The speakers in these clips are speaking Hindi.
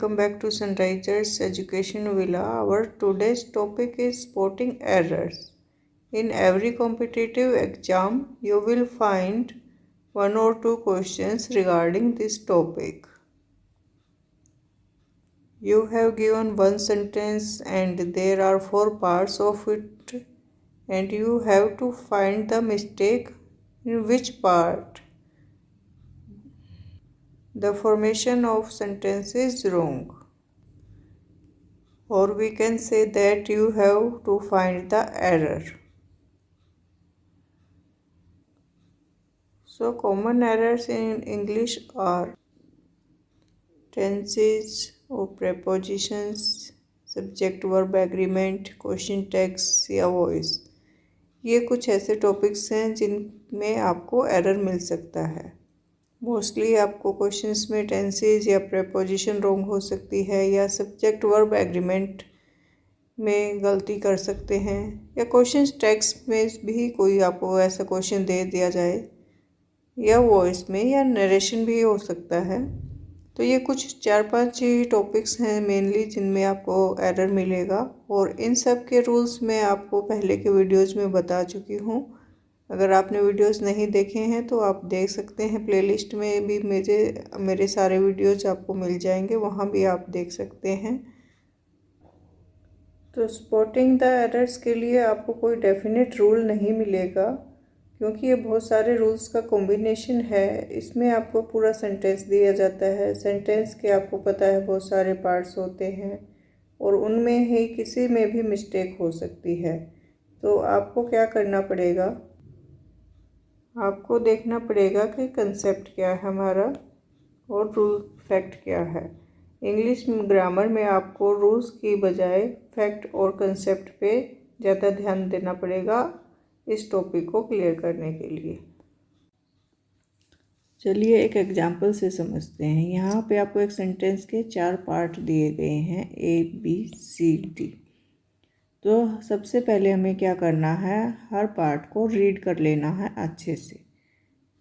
welcome back to Sunrisers Education Villa. Our today's topic is spotting errors. In every competitive exam, you will find one or two questions regarding this topic. You have given one sentence and there are four parts of it, and you have to find the mistake in which part the formation of sentence is wrong. Or we can say that you have to find the error. So common errors in English are tenses or prepositions, subject verb agreement, question text या वॉइस। ये कुछ ऐसे टॉपिक्स हैं जिनमें आपको एरर मिल सकता है। मोस्टली आपको क्वेश्चंस में टेंसेज या प्रेपोजिशन रॉन्ग हो सकती है, या सब्जेक्ट वर्ब एग्रीमेंट में गलती कर सकते हैं, या क्वेश्चन टेक्स्ट में भी कोई आपको ऐसा क्वेश्चन दे दिया जाए, या वॉइस में या नरेशन भी हो सकता है। तो ये कुछ 4-5 ही टॉपिक्स हैं मेनली जिनमें आपको एरर मिलेगा, और इन सब के रूल्स मैं आपको पहले के वीडियोज़ में बता चुकी हूँ। अगर आपने वीडियोस नहीं देखे हैं तो आप देख सकते हैं, प्लेलिस्ट में भी मेरे सारे वीडियोज आपको मिल जाएंगे, वहाँ भी आप देख सकते हैं। तो स्पॉटिंग द एरर्स के लिए आपको कोई डेफिनेट रूल नहीं मिलेगा, क्योंकि ये बहुत सारे रूल्स का कॉम्बिनेशन है। इसमें आपको पूरा सेंटेंस दिया जाता है। सेंटेंस के आपको पता है बहुत सारे पार्ट्स होते हैं, और उनमें ही किसी में भी मिस्टेक हो सकती है। तो आपको क्या करना पड़ेगा, आपको देखना पड़ेगा कि कंसेप्ट क्या है हमारा और रूल फैक्ट क्या है। इंग्लिश ग्रामर में आपको रूल्स की बजाय फैक्ट और कंसेप्ट पे ज़्यादा ध्यान देना पड़ेगा इस टॉपिक को क्लियर करने के लिए। चलिए एक एग्जांपल से समझते हैं। यहाँ पे आपको एक सेंटेंस के 4 पार्ट दिए गए हैं, ABCD। तो सबसे पहले हमें क्या करना है, हर पार्ट को रीड कर लेना है अच्छे से।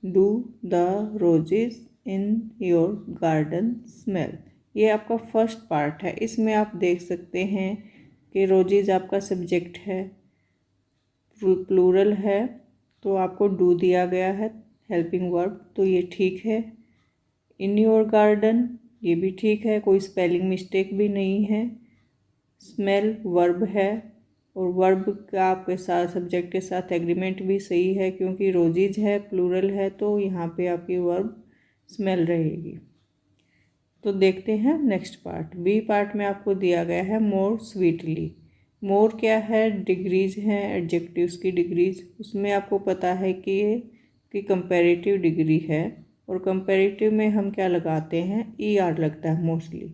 Do the roses in your garden smell, ये आपका फर्स्ट पार्ट है। इसमें आप देख सकते हैं कि रोजेज आपका सब्जेक्ट है, प्लूरल है, तो आपको डू दिया गया है हेल्पिंग वर्ब, तो ये ठीक है। इन योर गार्डन, ये भी ठीक है, कोई स्पेलिंग मिस्टेक भी नहीं है। स्मेल वर्ब है, और वर्ब का आपके साथ सब्जेक्ट के साथ एग्रीमेंट भी सही है, क्योंकि रोजेज है, प्लूरल है, तो यहाँ पे आपकी वर्ब स्मेल रहेगी। तो देखते हैं नेक्स्ट पार्ट। बी पार्ट में आपको दिया गया है मोर स्वीटली। मोर क्या है, डिग्रीज हैं, एडजेक्टिव्स की डिग्रीज। उसमें आपको पता है कि कंपैरेटिव डिग्री है, और कंपैरेटिव में हम क्या लगाते हैं, ER लगता है मोस्टली।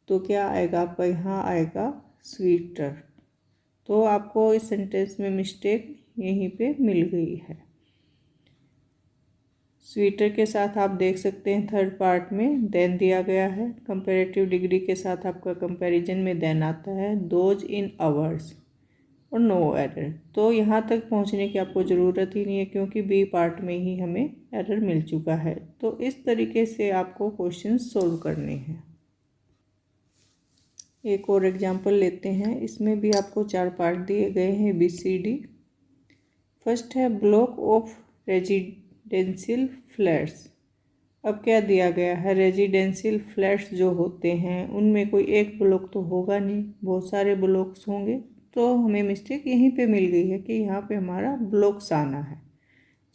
तो क्या आएगा आपका, यहाँ आएगा स्वीटर। तो आपको इस सेंटेंस में मिस्टेक यहीं पे मिल गई है। स्वीटर के साथ आप देख सकते हैं थर्ड पार्ट में देन दिया गया है। कंपैरेटिव डिग्री के साथ आपका कंपैरिजन में देन आता है। दोज इन आवर्स और नो एरर। तो यहाँ तक पहुँचने की आपको ज़रूरत ही नहीं है, क्योंकि बी पार्ट में ही हमें एरर मिल चुका है। तो इस तरीके से आपको क्वेश्चन सोल्व करने हैं। एक और एग्जाम्पल लेते हैं। इसमें भी आपको 4 पार्ट दिए गए हैं, ABCD। फर्स्ट है ब्लॉक ऑफ रेजिडेंशियल फ्लैट्स। अब क्या दिया गया है, रेजिडेंशियल फ्लैट्स जो होते हैं उनमें कोई एक ब्लॉक तो होगा नहीं, बहुत सारे ब्लॉक्स होंगे। तो हमें मिस्टेक यहीं पे मिल गई है कि यहाँ पे हमारा ब्लॉक्स आना है।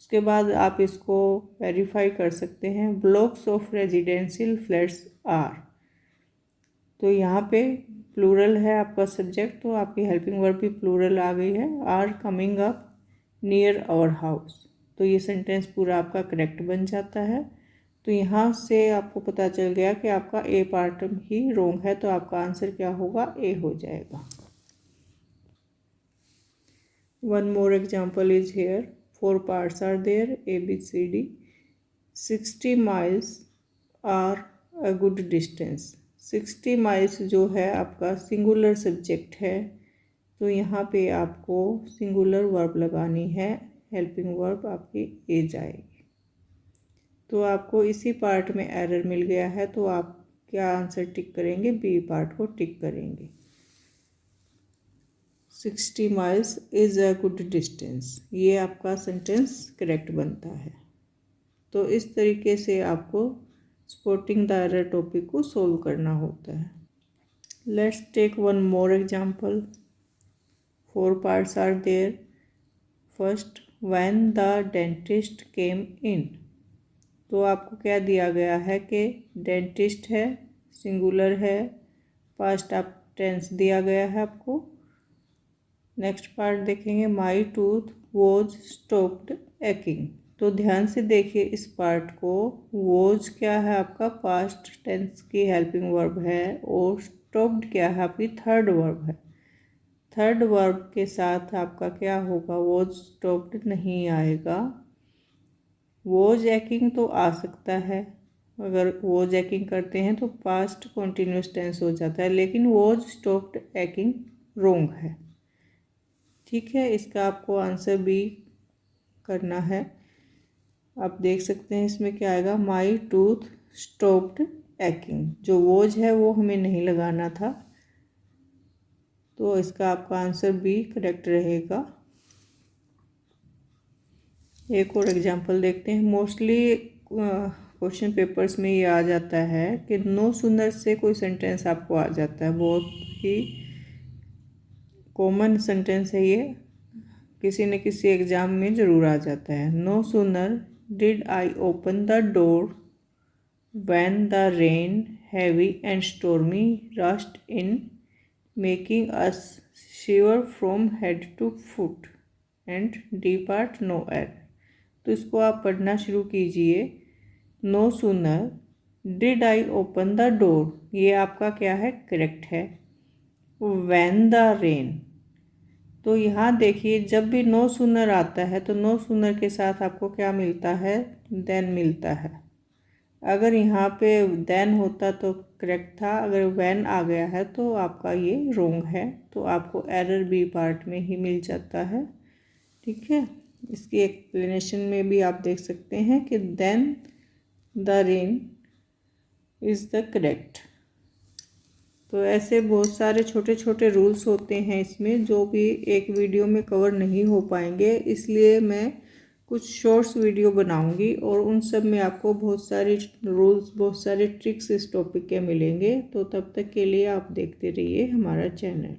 उसके बाद आप इसको वेरीफाई कर सकते हैं। Blocks of residential flats are, तो यहाँ पे प्लूरल है आपका सब्जेक्ट, तो आपकी हेल्पिंग वर्ब भी प्लूरल आ गई है। Are coming up near our house, तो ये सेंटेंस पूरा आपका करेक्ट बन जाता है। तो यहाँ से आपको पता चल गया कि आपका ए पार्ट ही रोंग है, तो आपका आंसर क्या होगा, ए हो जाएगा। One more example is here. 4 parts are there, ABCD। 60 miles are a good distance. 60 miles जो है आपका सिंगुलर सब्जेक्ट है, तो यहाँ पे आपको सिंगुलर वर्ब लगानी है, हेल्पिंग वर्ब आपकी ए जाएगी। तो आपको इसी पार्ट में एरर मिल गया है, तो आप क्या आंसर टिक करेंगे, बी पार्ट को टिक करेंगे। 60 miles is a good distance, ये आपका सेंटेंस करेक्ट बनता है। तो इस तरीके से आपको स्पॉटिंग द एरर टॉपिक को सोल्व करना होता है। Let's take one more example. 4 parts are there. First, when the dentist came in, तो आपको क्या दिया गया है कि डेंटिस्ट है, सिंगुलर है, पास्ट ऑफ टेंस दिया गया है आपको। नेक्स्ट पार्ट देखेंगे, my tooth was stopped aching. तो ध्यान से देखिए इस पार्ट को। वॉज क्या है आपका पास्ट टेंस की हेल्पिंग वर्ब है और स्टॉप्ड क्या है आपकी थर्ड वर्ब है। थर्ड वर्ब के साथ आपका क्या होगा, वॉज स्टॉप्ड नहीं आएगा। वॉज एकिंग तो आ सकता है, अगर वॉज एकिंग करते हैं तो पास्ट कॉन्टिन्यूस टेंस हो जाता है, लेकिन वॉज स्टॉप्ड एकिंग रोंग है। ठीक है, इसका आपको आंसर बी करना है। आप देख सकते हैं इसमें क्या आएगा, माई टूथ स्टॉप्ड एकिंग। जो वॉज है वो हमें नहीं लगाना था, तो इसका आपका आंसर बी करेक्ट रहेगा। एक और एग्जांपल देखते हैं। मोस्टली क्वेश्चन पेपर्स में ये आ जाता है कि नो सूनर से कोई सेंटेंस आपको आ जाता है, बहुत ही कॉमन सेंटेंस है ये, किसी न किसी एग्ज़ाम में ज़रूर आ जाता है। No sooner did I open the door when the rain heavy and stormy rushed in making us shiver from head to foot and the part no air. तो इसको आप पढ़ना शुरू कीजिए। No sooner did I open the door, ये आपका क्या है, करेक्ट है। व्हेन द रेन, तो यहाँ देखिए जब भी नो सूनर आता है तो नो सूनर के साथ आपको क्या मिलता है, देन मिलता है। अगर यहाँ पे देन होता तो करेक्ट था, अगर व्हेन आ गया है तो आपका ये रोंग है, तो आपको एरर बी पार्ट में ही मिल जाता है। ठीक है, इसकी एक्सप्लेनेशन में भी आप देख सकते हैं कि then the rain is the correct. तो ऐसे बहुत सारे छोटे छोटे रूल्स होते हैं इसमें, जो भी एक वीडियो में कवर नहीं हो पाएंगे, इसलिए मैं कुछ शॉर्ट्स वीडियो बनाऊंगी और उन सब में आपको बहुत सारे रूल्स, बहुत सारे ट्रिक्स इस टॉपिक के मिलेंगे। तो तब तक के लिए आप देखते रहिए हमारा चैनल।